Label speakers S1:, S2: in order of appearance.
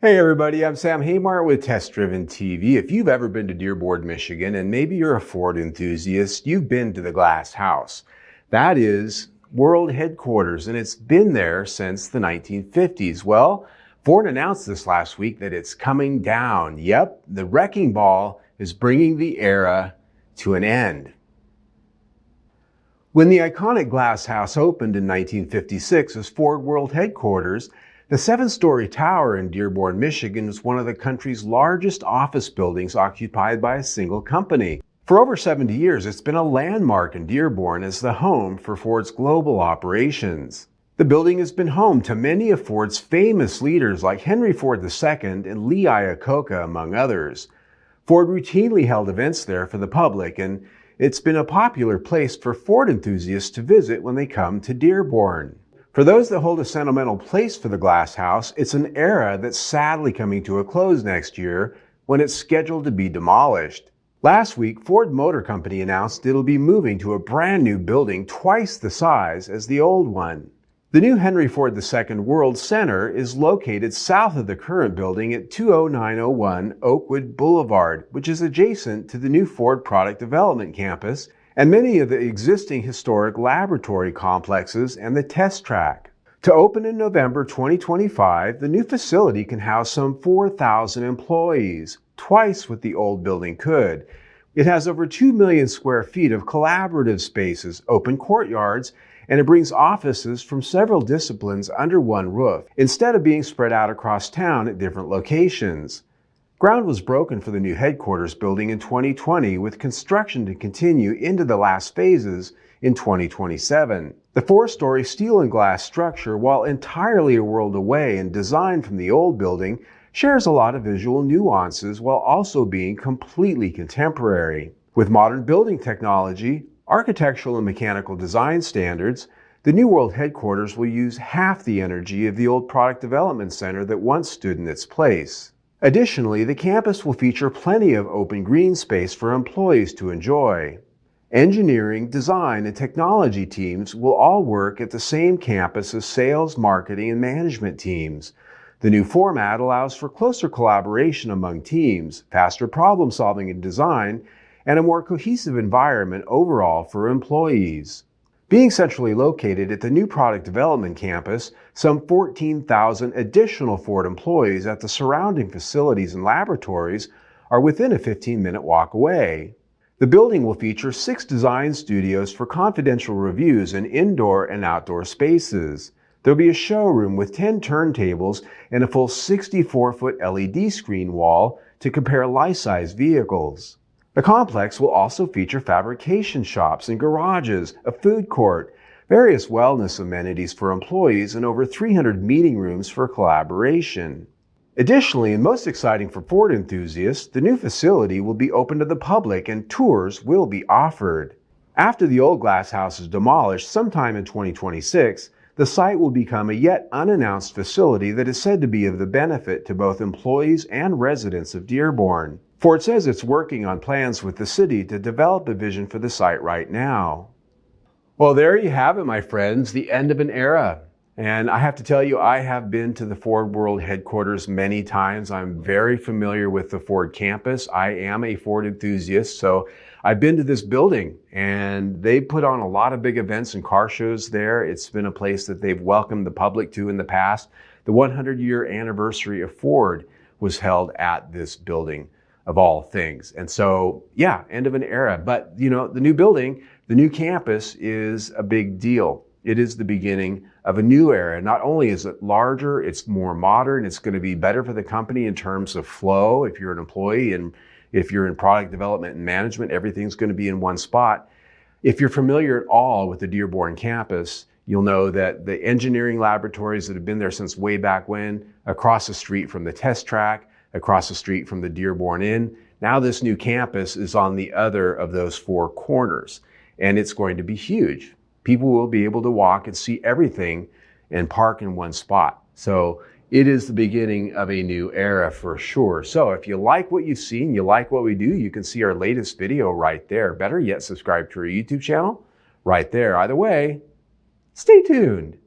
S1: Hey everybody, I'm Sam Haymart with Test Driven TV. If you've ever been to Dearborn, Michigan, and maybe you're a Ford enthusiast, you've been to the Glass House. That is world headquarters, and it's been there since the 1950s. Well, Ford announced this last week that it's coming down. Yep, the wrecking ball is bringing the era to an end. When the iconic Glass House opened in 1956 as Ford World Headquarters, the 7-story tower in Dearborn, Michigan is one of the country's largest office buildings occupied by a single company. For over 70 years, it's been a landmark in Dearborn as the home for Ford's global operations. The building has been home to many of Ford's famous leaders like Henry Ford II and Lee Iacocca, among others. Ford routinely held events there for the public, and it's been a popular place for Ford enthusiasts to visit when they come to Dearborn. For those that hold a sentimental place for the Glass House, it's an era that's sadly coming to a close next year when it's scheduled to be demolished. Last week, Ford Motor Company announced it'll be moving to a brand new building twice the size as the old one. The new Henry Ford II World Center is located south of the current building at 20901 Oakwood Boulevard, which is adjacent to the new Ford Product Development Campus and many of the existing historic laboratory complexes and the test track. To open in November 2025, the new facility can house some 4,000 employees, twice what the old building could. It has over 2 million square feet of collaborative spaces, open courtyards, and it brings offices from several disciplines under one roof, instead of being spread out across town at different locations. Ground was broken for the new headquarters building in 2020, with construction to continue into the last phases in 2027. The 4-story steel and glass structure, while entirely a world away and designed from the old building, shares a lot of visual nuances while also being completely contemporary. With modern building technology, architectural and mechanical design standards, the new world headquarters will use half the energy of the old product development center that once stood in its place. Additionally, the campus will feature plenty of open green space for employees to enjoy. Engineering, design, and technology teams will all work at the same campus as sales, marketing, and management teams. The new format allows for closer collaboration among teams, faster problem solving and design, and a more cohesive environment overall for employees. Being centrally located at the new product development campus, some 14,000 additional Ford employees at the surrounding facilities and laboratories are within a 15-minute walk away. The building will feature 6 design studios for confidential reviews in indoor and outdoor spaces. There'll be a showroom with 10 turntables and a full 64-foot LED screen wall to compare life-size vehicles. The complex will also feature fabrication shops and garages, a food court, various wellness amenities for employees, and over 300 meeting rooms for collaboration. Additionally, and most exciting for Ford enthusiasts, the new facility will be open to the public and tours will be offered. After the old Glass House is demolished sometime in 2026, the site will become a yet unannounced facility that is said to be of the benefit to both employees and residents of Dearborn. Ford says it's working on plans with the city to develop a vision for the site right now. Well, there you have it, my friends, the end of an era. And I have to tell you, I have been to the Ford World Headquarters many times. I'm very familiar with the Ford campus. I am a Ford enthusiast, so I've been to this building, and they put on a lot of big events and car shows there. It's been a place that they've welcomed the public to in the past. The 100-year anniversary of Ford was held at this building, of all things. And so, yeah, end of an era. But, you know, the new building, the new campus is a big deal. It is the beginning of a new era. Not only is it larger, it's more modern, it's going to be better for the company in terms of flow. If you're an employee and if you're in product development and management, everything's going to be in one spot. If you're familiar at all with the Dearborn campus, you'll know that the engineering laboratories that have been there since way back when, across the street from the test track, across the street from the Dearborn Inn. Now this new campus is on the other of those 4 corners, and it's going to be huge. People will be able to walk and see everything and park in one spot. So it is the beginning of a new era for sure. So if you like what you've seen, you like what we do, you can see our latest video right there. Better yet, subscribe to our YouTube channel right there. Either way, stay tuned.